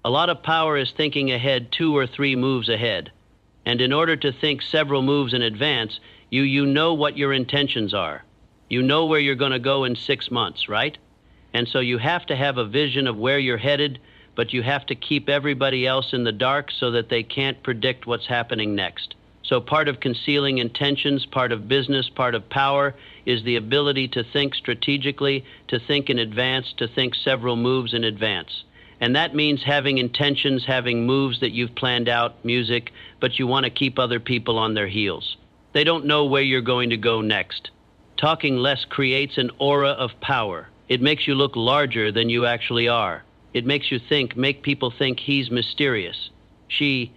A lot of power is thinking ahead 2 or 3 moves ahead. And in order to think several moves in advance, you know what your intentions are. You know where you're going to go in 6 months, right? And so you have to have a vision of where you're headed, but you have to keep everybody else in the dark so that they can't predict what's happening next. So part of concealing intentions, part of business, part of power is the ability to think strategically, to think in advance, to think several moves in advance. And that means having intentions, having moves that you've planned out, music, but you want to keep other people on their heels. They don't know where you're going to go next. Talking less creates an aura of power. It makes you look larger than you actually are. It makes you make people think he's mysterious. He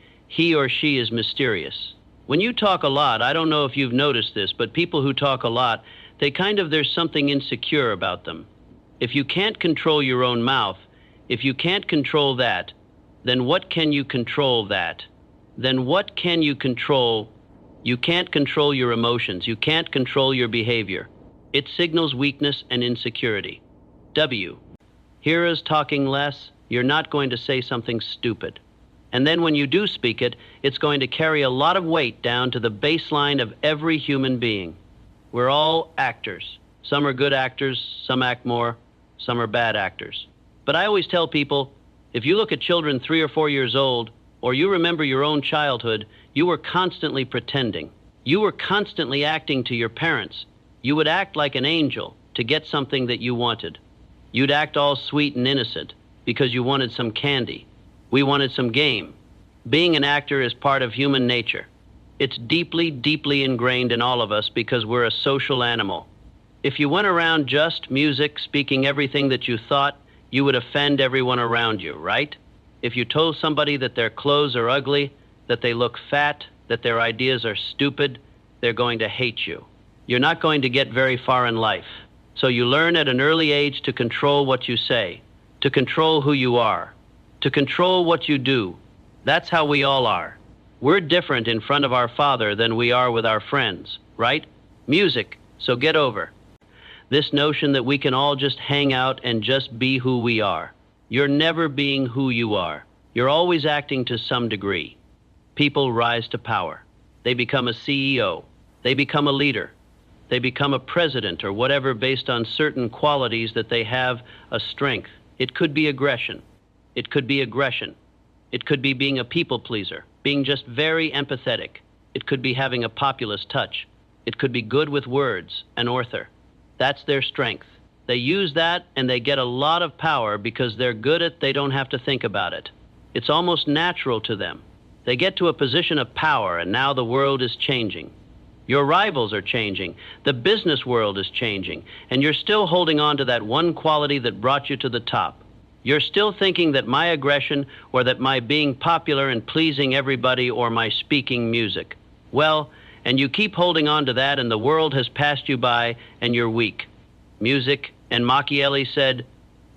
or she is mysterious. When you talk a lot, I don't know if you've noticed this, but people who talk a lot, there's something insecure about them. If you can't control your own mouth, if you can't control that, then what can you control that? Then what can you control? You can't control your emotions. You can't control your behavior. It signals weakness and insecurity. W. Here is talking less. You're not going to say something stupid. And then when you do speak it, it's going to carry a lot of weight down to the baseline of every human being. We're all actors. Some are good actors, some act more, some are bad actors. But I always tell people, if you look at children 3 or 4 years old, or you remember your own childhood, you were constantly pretending. You were constantly acting to your parents. You would act like an angel to get something that you wanted. You'd act all sweet and innocent because you wanted some candy. We wanted some game. Being an actor is part of human nature. It's deeply, deeply ingrained in all of us because we're a social animal. If you went around just music, speaking everything that you thought, you would offend everyone around you, right? If you told somebody that their clothes are ugly, that they look fat, that their ideas are stupid, they're going to hate you. You're not going to get very far in life. So you learn at an early age to control what you say, to control who you are, to control what you do. That's how we all are. We're different in front of our Father than we are with our friends, right? Music, so get over this notion that we can all just hang out and just be who we are. You're never being who you are. You're always acting to some degree. People rise to power. They become a CEO. They become a leader. They become a president or whatever based on certain qualities that they have a strength. It could be aggression. It could be aggression. It could be being a people pleaser, being just very empathetic. It could be having a populist touch. It could be good with words, an author. That's their strength. They use that and they get a lot of power because they're good at it. They don't have to think about it. It's almost natural to them. They get to a position of power and now the world is changing. Your rivals are changing. The business world is changing. And you're still holding on to that one quality that brought you to the top. You're still thinking that my aggression or that my being popular and pleasing everybody or my speaking music. Well, and you keep holding on to that and the world has passed you by and you're weak. Music, and Machiavelli said,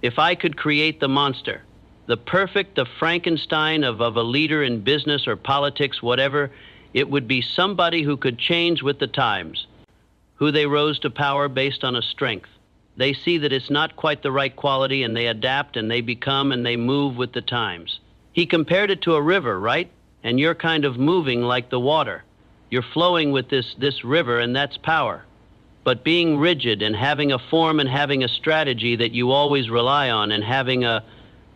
if I could create the monster, the Frankenstein of a leader in business or politics, whatever, it would be somebody who could change with the times, who they rose to power based on a strength. They see that it's not quite the right quality and they adapt and they become and they move with the times. He compared it to a river, right? And you're kind of moving like the water. You're flowing with this river and that's power. But being rigid and having a form and having a strategy that you always rely on and having a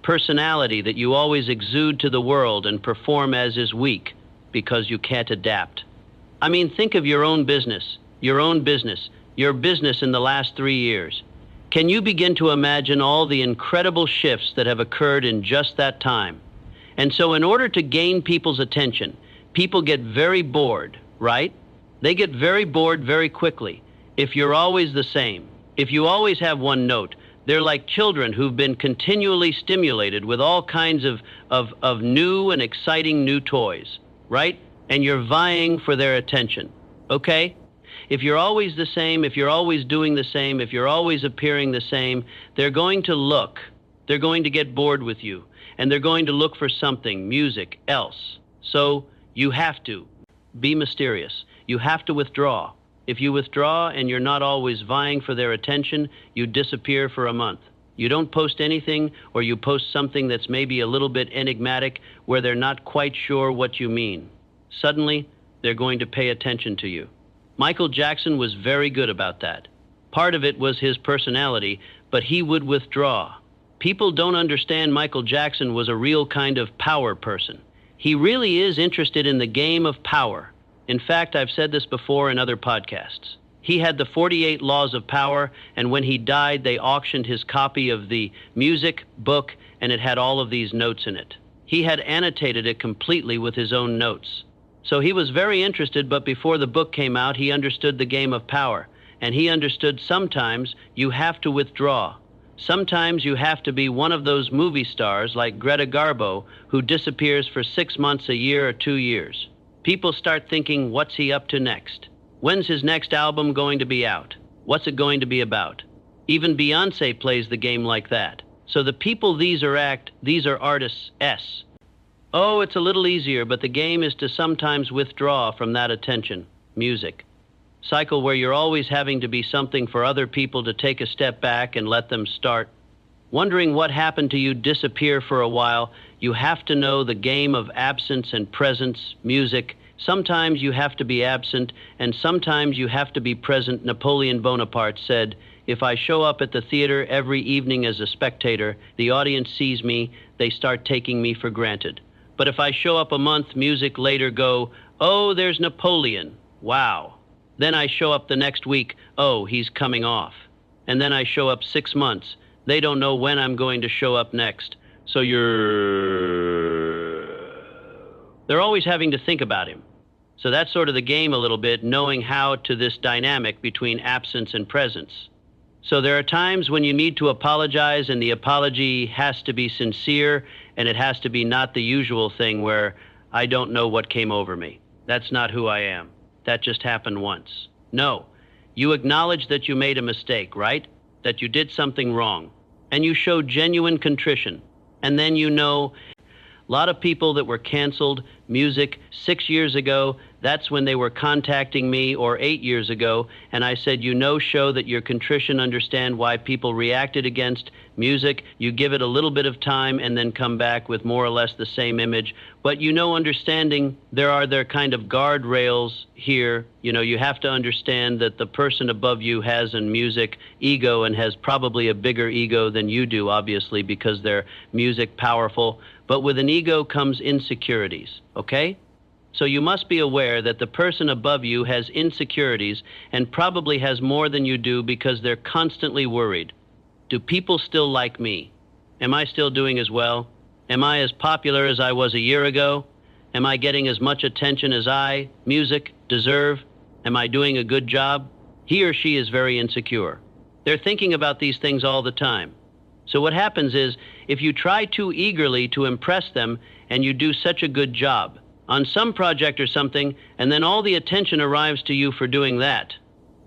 personality that you always exude to the world and perform as is weak because you can't adapt. I mean, think of your own business, your business in the last 3 years. Can you begin to imagine all the incredible shifts that have occurred in just that time? And so in order to gain people's attention, people get very bored, right? They get very bored very quickly. If you're always the same, if you always have one note, they're like children who've been continually stimulated with all kinds of new and exciting new toys, right? And you're vying for their attention, okay? If you're always the same, if you're always doing the same, if you're always appearing the same, they're going to get bored with you, and they're going to look for something, music, else. So you have to be mysterious. You have to withdraw. If you withdraw and you're not always vying for their attention, you disappear for a month. You don't post anything, or you post something that's maybe a little bit enigmatic where they're not quite sure what you mean. Suddenly, they're going to pay attention to you. Michael Jackson was very good about that. Part of it was his personality, but he would withdraw. People don't understand Michael Jackson was a real kind of power person. He really is interested in the game of power. In fact, I've said this before in other podcasts. He had the 48 Laws of Power, and when he died, they auctioned his copy of the music book, and it had all of these notes in it. He had annotated it completely with his own notes. So he was very interested, but before the book came out, he understood the game of power, and he understood sometimes you have to withdraw. Sometimes you have to be one of those movie stars like Greta Garbo, who disappears for 6 months, a year, or 2 years. People start thinking, what's he up to next? When's his next album going to be out? What's it going to be about? Even Beyoncé plays the game like that. So the people these are artists. Oh, it's a little easier, but the game is to sometimes withdraw from that attention. Music. Cycle where you're always having to be something for other people to take a step back and let them start. Wondering what happened to you, disappear for a while. You have to know the game of absence and presence, music. Sometimes you have to be absent, and sometimes you have to be present. Napoleon Bonaparte said, "If I show up at the theater every evening as a spectator, the audience sees me, they start taking me for granted. But if I show up a month, music later go, oh, there's Napoleon. Wow. Then I show up the next week, oh, he's coming off. And then I show up 6 months. They don't know when I'm going to show up next. So they're always having to think about him. So that's sort of the game a little bit, knowing how to this dynamic between absence and presence. So there are times when you need to apologize, and the apology has to be sincere, and it has to be not the usual thing where I don't know what came over me. That's not who I am. That just happened once. No, you acknowledge that you made a mistake, right? That you did something wrong, and you show genuine contrition. And then you know, a lot of people that were canceled music 6 years ago, that's when they were contacting me, or 8 years ago, and I said, show that your contrition, understand why people reacted against music. You give it a little bit of time and then come back with more or less the same image. But understanding there are their kind of guardrails here. You have to understand that the person above you has in music ego, and has probably a bigger ego than you do, obviously, because they're music powerful. But with an ego comes insecurities, okay? So you must be aware that the person above you has insecurities, and probably has more than you do, because they're constantly worried. Do people still like me? Am I still doing as well? Am I as popular as I was a year ago? Am I getting as much attention as music, deserve? Am I doing a good job? He or she is very insecure. They're thinking about these things all the time. So what happens is, if you try too eagerly to impress them, and you do such a good job on some project or something, and then all the attention arrives to you for doing that,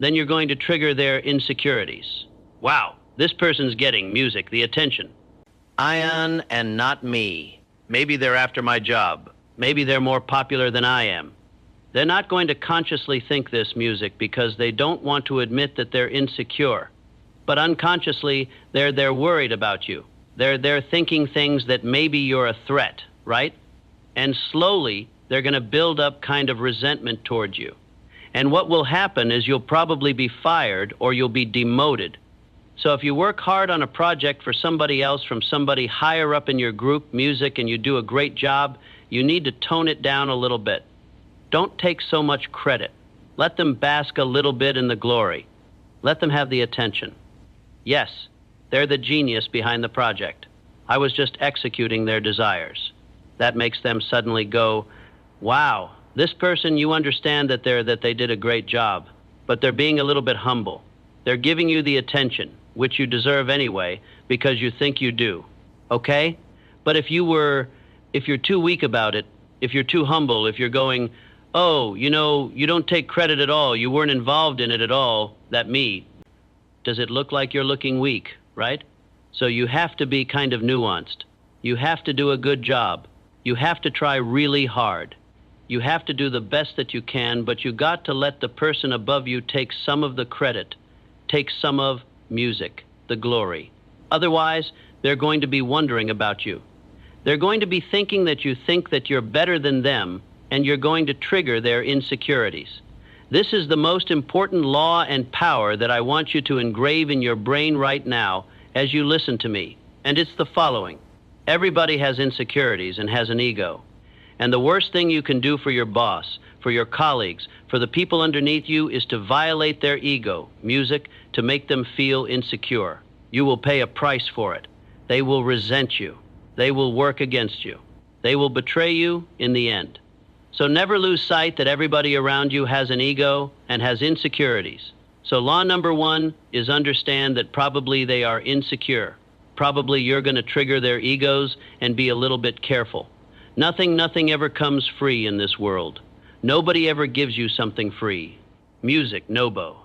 then you're going to trigger their insecurities. Wow, this person's getting music, the attention. Ion and not me. Maybe they're after my job. Maybe they're more popular than I am. They're not going to consciously think this music, because they don't want to admit that they're insecure. But unconsciously, they're worried about you. They're thinking things that maybe you're a threat, right? And slowly, they're going to build up kind of resentment towards you. And what will happen is you'll probably be fired, or you'll be demoted. So if you work hard on a project for somebody else, from somebody higher up in your group, music, and you do a great job, you need to tone it down a little bit. Don't take so much credit. Let them bask a little bit in the glory. Let them have the attention. Yes, they're the genius behind the project. I was just executing their desires. That makes them suddenly go, wow, this person, you understand that they did a great job, but they're being a little bit humble. They're giving you the attention, which you deserve anyway, because you think you do. Okay? But if you're too weak about it, if you're too humble, if you're going, oh, you don't take credit at all, you weren't involved in it at all, does it look like you're looking weak, right? So you have to be kind of nuanced. You have to do a good job. You have to try really hard. You have to do the best that you can, but you got to let the person above you take some of the credit, take some of music, the glory. Otherwise, they're going to be wondering about you. They're going to be thinking that you think that you're better than them, and you're going to trigger their insecurities. This is the most important law and power that I want you to engrave in your brain right now as you listen to me, and it's the following. Everybody has insecurities and has an ego. And the worst thing you can do for your boss, for your colleagues, for the people underneath you is to violate their ego, music, to make them feel insecure. You will pay a price for it. They will resent you. They will work against you. They will betray you in the end. So never lose sight that everybody around you has an ego and has insecurities. So law number one is understand that probably they are insecure. Probably you're going to trigger their egos and be a little bit careful. Nothing ever comes free in this world. Nobody ever gives you something free. Music, Nobo.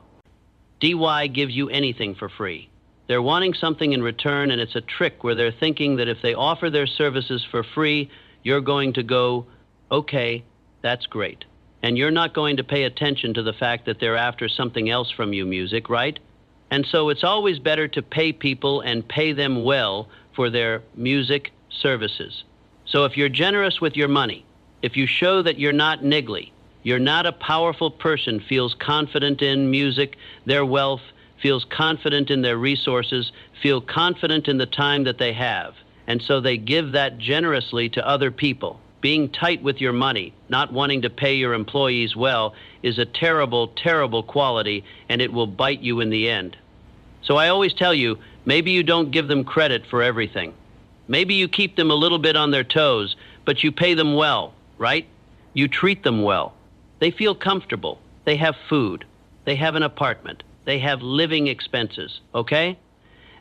DY gives you anything for free. They're wanting something in return, and it's a trick where they're thinking that if they offer their services for free, you're going to go, okay, that's great. And you're not going to pay attention to the fact that they're after something else from you, music, right? And so it's always better to pay people and pay them well for their music services. So if you're generous with your money, if you show that you're not niggly, you're not a powerful person, feels confident in music, their wealth, feels confident in their resources, feel confident in the time that they have, and so they give that generously to other people. Being tight with your money, not wanting to pay your employees well, is a terrible, terrible quality, and it will bite you in the end. So I always tell you, maybe you don't give them credit for everything. Maybe you keep them a little bit on their toes, but you pay them well, right? You treat them well. They feel comfortable. They have food. They have an apartment. They have living expenses, okay?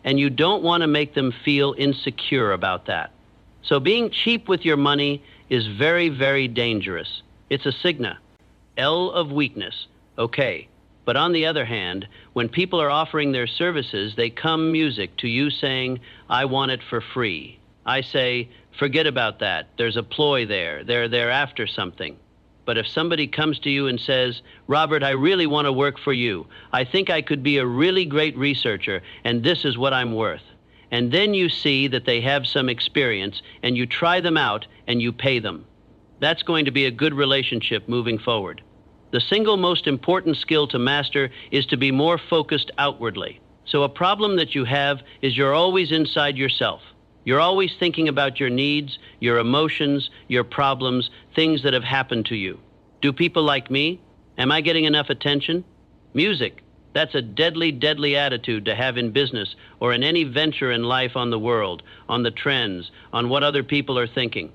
And you don't want to make them feel insecure about that. So being cheap with your money is very, very dangerous. It's a sign, L of weakness, okay. But on the other hand, when people are offering their services, they come music to you saying, I want it for free. I say, forget about that. There's a ploy there. They're after something. But if somebody comes to you and says, Robert, I really want to work for you. I think I could be a really great researcher, and this is what I'm worth. And then you see that they have some experience, and you try them out, and you pay them. That's going to be a good relationship moving forward. The single most important skill to master is to be more focused outwardly. So a problem that you have is you're always inside yourself. You're always thinking about your needs, your emotions, your problems, things that have happened to you. Do people like me? Am I getting enough attention? Music. That's a deadly, deadly attitude to have in business or in any venture in life on the world, on the trends, on what other people are thinking.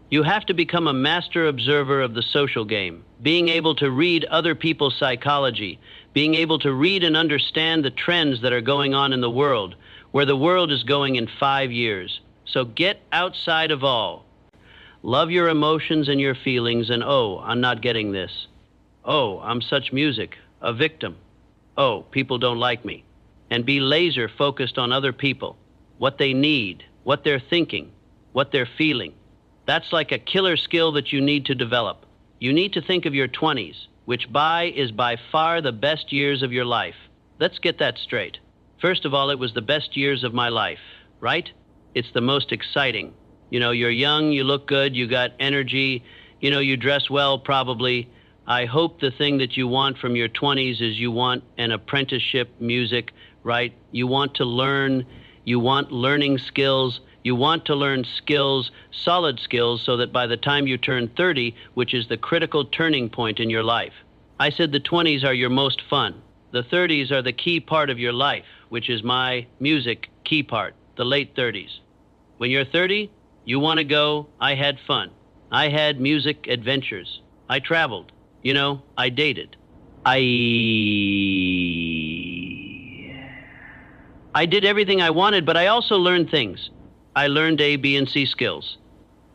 You have to become a master observer of the social game, being able to read other people's psychology, being able to read and understand the trends that are going on in the world, where the world is going in 5 years. So get outside of all. Love your emotions and your feelings, and oh, I'm not getting this. Oh, I'm such music, a victim. Oh, people don't like me. And be laser focused on other people, what they need, what they're thinking, what they're feeling. That's like a killer skill that you need to develop. You need to think of your 20s, which is by far the best years of your life. Let's get that straight. First of all, it was the best years of my life, right? It's the most exciting. You know, you're young, you look good, you got energy, you know, you dress well probably. I hope the thing that you want from your 20s is you want an apprenticeship music, right? You want to learn, you want learning skills, you want to learn skills, solid skills, so that by the time you turn 30, which is the critical turning point in your life. I said the 20s are your most fun. The 30s are the key part of your life, which is my music key part, the late 30s. When you're 30, you want to go, I had fun. I had music adventures. I traveled. You know, I dated. I did everything I wanted, but I also learned things. I learned A, B, and C skills.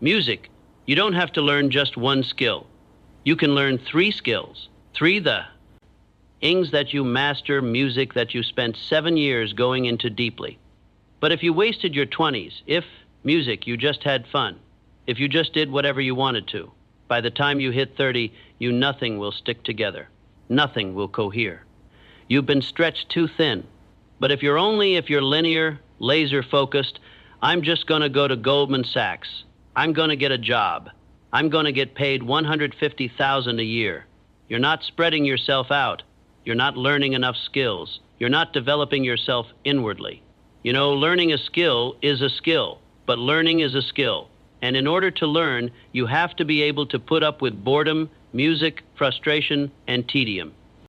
Music, you don't have to learn just one skill. You can learn 3 skills. 3 things that you master, music that you spent 7 years going into deeply. But if you wasted your 20s, if music, you just had fun, if you just did whatever you wanted to, by the time you hit 30, nothing will stick together. Nothing will cohere. You've been stretched too thin. But if you're linear, laser focused, I'm just going to go to Goldman Sachs. I'm going to get a job. I'm going to get paid $150,000 a year. You're not spreading yourself out. You're not learning enough skills. You're not developing yourself inwardly. You know, learning a skill is a skill, but learning is a skill. And in order to learn, you have to be able to put up with boredom, music, frustration, and tedium.